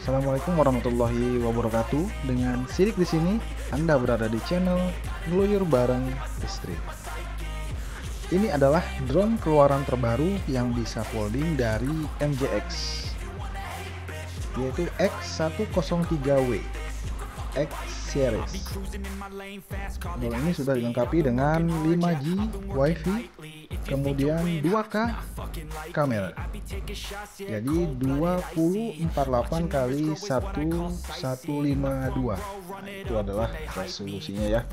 Assalamualaikum warahmatullahi wabarakatuh. Dengan Sidik di sini, Anda berada di channel Ngeluyur Bareng Istri. Ini adalah drone keluaran terbaru yang bisa folding dari MJX, yaitu X103W X series. Drone ini sudah dilengkapi dengan 5G WiFi, kemudian 2K kamera. Jadi 2048 kali 1152. Itu adalah resolusinya ya.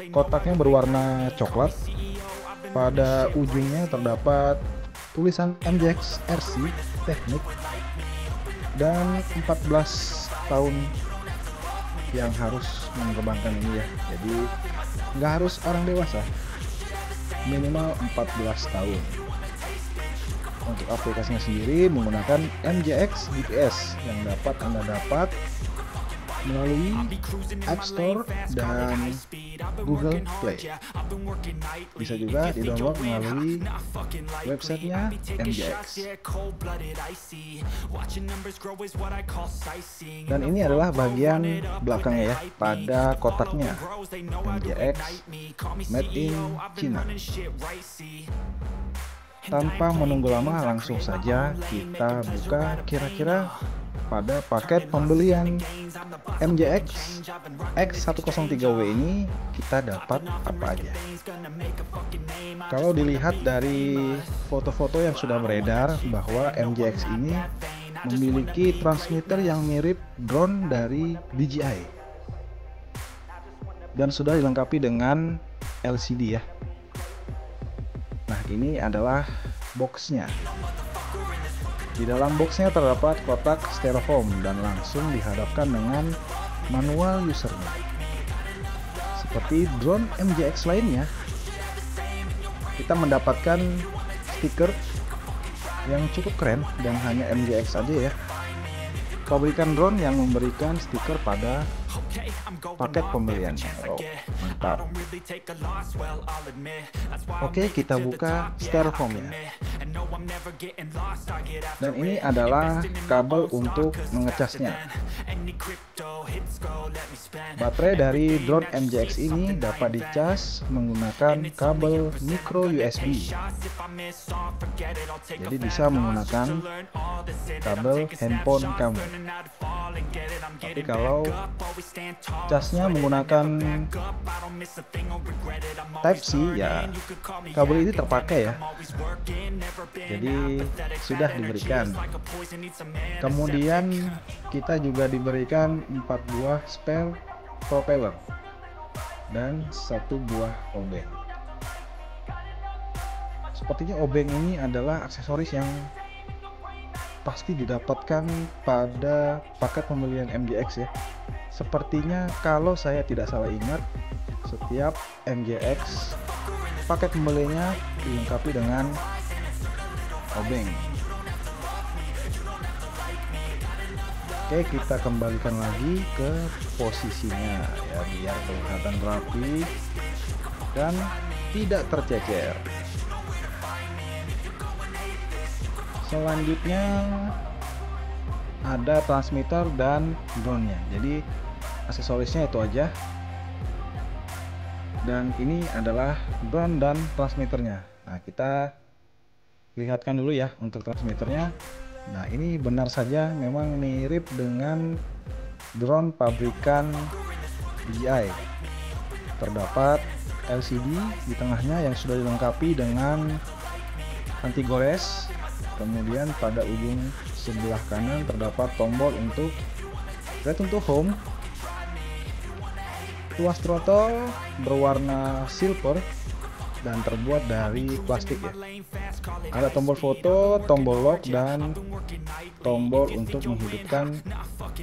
Kotaknya berwarna coklat. Pada ujungnya terdapat tulisan MJX RC Teknik dan 14 tahun yang harus menerbangkan ini ya. Jadi nggak harus orang dewasa, minimal 14 tahun. Untuk aplikasinya sendiri menggunakan MJX GPS yang dapat Anda dapat melalui App Store dan Google Play. Bisa juga di-download melalui websitenya MJX. Dan ini adalah bagian belakangnya ya, pada kotaknya MJX Made in China. Tanpa menunggu lama, langsung saja kita buka kira-kira pada paket pembelian MJX X103W ini kita dapat apa aja. Kalau dilihat dari foto-foto yang sudah beredar bahwa MJX ini memiliki transmitter yang mirip drone dari DJI dan sudah dilengkapi dengan LCD ya. Nah, ini adalah boxnya. Di dalam boxnya terdapat kotak styrofoam dan langsung dihadapkan dengan manual usernya. Seperti drone MJX lainnya, kita mendapatkan stiker yang cukup keren dan hanya MJX aja ya. Pabrikan drone yang memberikan stiker pada paket pembeliannya. Oh, mantap. Oke, kita buka styrofoamnya. Dan ini adalah kabel untuk mengecasnya. Baterai dari drone MJX ini dapat dicas menggunakan kabel micro USB. Jadi bisa menggunakan kabel handphone kamu. Tapi kalau casnya menggunakan Type-C ya, kabel ini terpakai ya. Jadi sudah diberikan. Kemudian kita juga diberikan 4 buah spare propeller dan 1 buah obeng. Sepertinya obeng ini adalah aksesoris yang pasti didapatkan pada paket pembelian MJX ya. Sepertinya kalau saya tidak salah ingat, setiap MJX paket pembeliannya dilengkapi dengan obeng. Oke, kita kembalikan lagi ke posisinya ya, biar kelihatan rapi dan tidak tercecer. Selanjutnya ada transmitter dan drone-nya. Jadi aksesorisnya itu aja. Dan ini adalah drone dan transmitternya. Nah, kita lihatkan dulu ya untuk transmitternya. Nah, ini benar saja memang mirip dengan drone pabrikan DJI. Terdapat LCD di tengahnya yang sudah dilengkapi dengan anti gores. Kemudian pada ujung sebelah kanan terdapat tombol untuk return to home. Tuas throttle berwarna silver dan terbuat dari plastik ya. Ada tombol foto, tombol lock, dan tombol untuk menghidupkan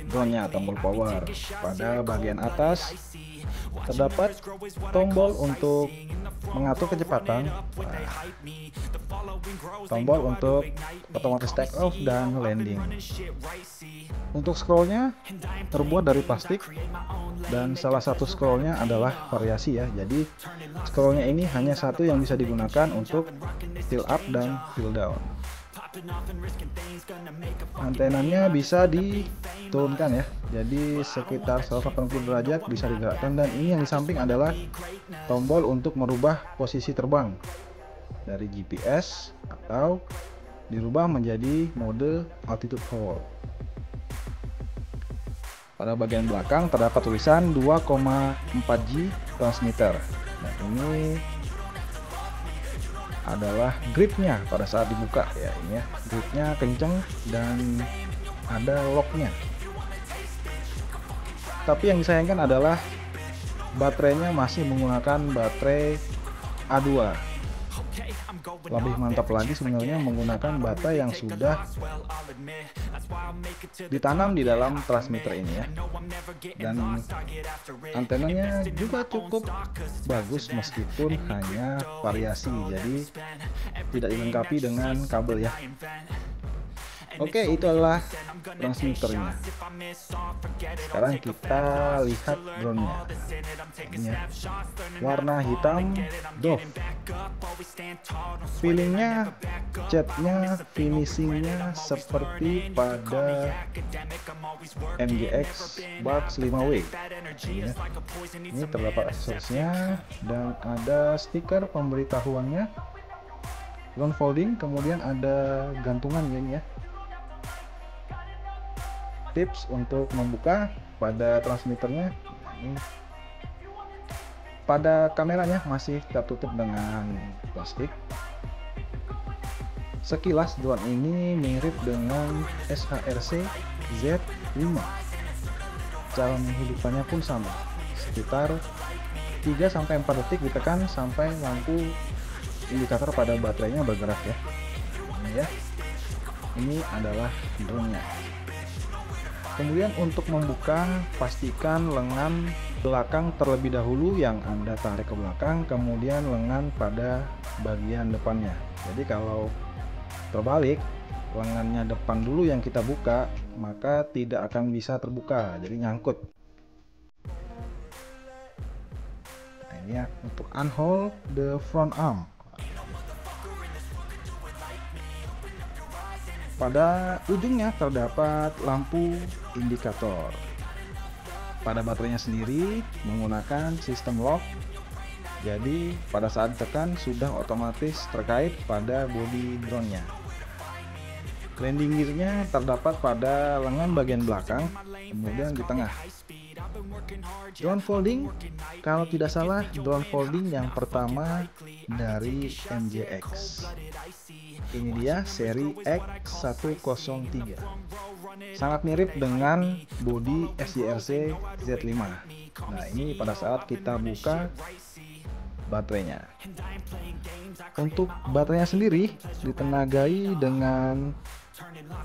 drone-nya, tombol power. Pada bagian atas terdapat tombol untuk mengatur kecepatan, tombol untuk otomatis take off dan landing. Untuk scrollnya terbuat dari plastik dan salah satu scrollnya adalah variasi ya. Jadi scrollnya ini hanya satu yang bisa digunakan untuk tilt up dan tilt down. Antenanya bisa diturunkan ya, jadi sekitar 180 derajat bisa digerakkan, dan ini yang di samping adalah tombol untuk merubah posisi terbang dari GPS atau dirubah menjadi mode altitude hold. Pada bagian belakang terdapat tulisan 2,4G transmitter. Nah, ini adalah gripnya pada saat dibuka ya, ini ya, gripnya kenceng dan ada locknya. Tapi yang disayangkan adalah baterainya masih menggunakan baterai A2. Lebih mantap lagi sebenarnya menggunakan baterai yang sudah ditanam di dalam transmitter ini ya. Dan antenanya juga cukup bagus meskipun hanya variasi, jadi tidak dilengkapi dengan kabel ya. Oke, itu adalah transmitternya. Sekarang kita lihat drone-nya. Ini ya, warna hitam doff. Feelingnya, catnya, finishingnya seperti pada MJX Bugs 5W. Ya. Ini terdapat aksesorisnya dan ada stiker pemberitahuannya. Drone folding, kemudian ada gantungan ini ya. Tips untuk membuka pada transmitternya, pada kameranya masih tertutup dengan plastik. Sekilas drone ini mirip dengan SHRC Z5. Cara menghidupannya pun sama, sekitar 3-4 detik ditekan sampai lampu indikator pada baterainya bergerak ya. Ini ya, ini adalah drone-nya. Kemudian untuk membuka, pastikan lengan belakang terlebih dahulu yang Anda tarik ke belakang, kemudian lengan pada bagian depannya. Jadi kalau terbalik, lengannya depan dulu yang kita buka, maka tidak akan bisa terbuka, jadi nyangkut. Nah, ini ya untuk unhold the front arm. Pada ujungnya terdapat lampu indikator. Pada baterainya sendiri menggunakan sistem lock, jadi pada saat ditekan sudah otomatis terkait pada bodi drone-nya. Landing gear-nya terdapat pada lengan bagian belakang, kemudian di tengah. Drone folding, kalau tidak salah drone folding yang pertama dari MJX. Ini dia seri X103. Sangat mirip dengan bodi SJRC Z5. Nah, ini pada saat kita buka baterainya. Untuk baterainya sendiri ditenagai dengan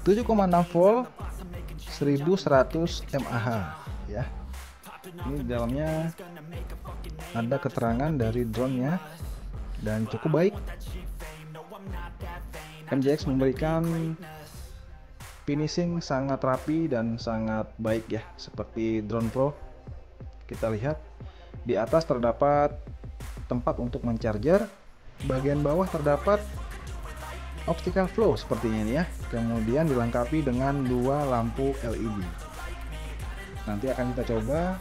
7,6 volt 1100 mAh ya. Ini di dalamnya ada keterangan dari drone-nya dan cukup baik. MJX memberikan finishing sangat rapi dan sangat baik ya, seperti drone pro. Kita lihat di atas terdapat tempat untuk mencharger, bagian bawah terdapat optical flow sepertinya ini ya, kemudian dilengkapi dengan 2 lampu LED. Nanti akan kita coba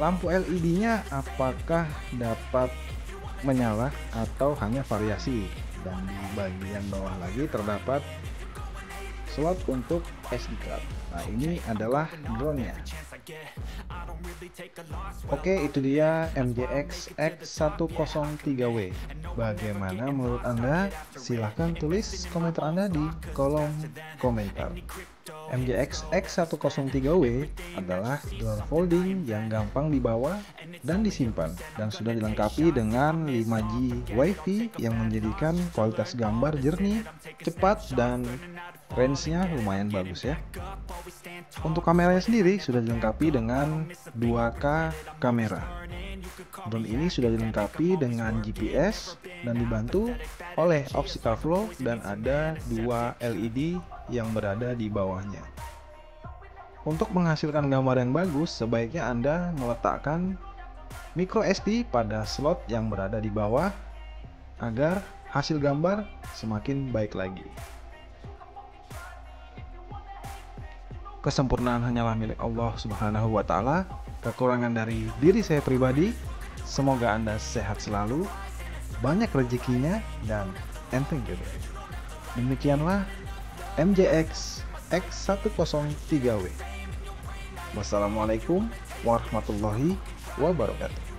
lampu LED-nya apakah dapat menyala atau hanya variasi. Dan di bagian bawah lagi terdapat slot untuk SD card. Nah, ini adalah drone-nya. Oke, itu dia MJX X103W. Bagaimana menurut Anda? Silahkan tulis komentar Anda di kolom komentar. MJX X103W adalah drone folding yang gampang dibawa dan disimpan, dan sudah dilengkapi dengan 5G WiFi yang menjadikan kualitas gambar jernih, cepat, dan range-nya lumayan bagus ya. Untuk kameranya sendiri sudah dilengkapi dengan 2K kamera. Drone ini sudah dilengkapi dengan GPS dan dibantu oleh optical flow, dan ada 2 LED yang berada di bawahnya. Untuk menghasilkan gambar yang bagus, sebaiknya Anda meletakkan micro SD pada slot yang berada di bawah agar hasil gambar semakin baik lagi. Kesempurnaan hanyalah milik Allah Subhanahu wa Ta'ala. Kekurangan dari diri saya pribadi. Semoga Anda sehat selalu, banyak rezekinya, dan enteng jodoh. Demikianlah MJX X103W. Wassalamualaikum warahmatullahi wabarakatuh.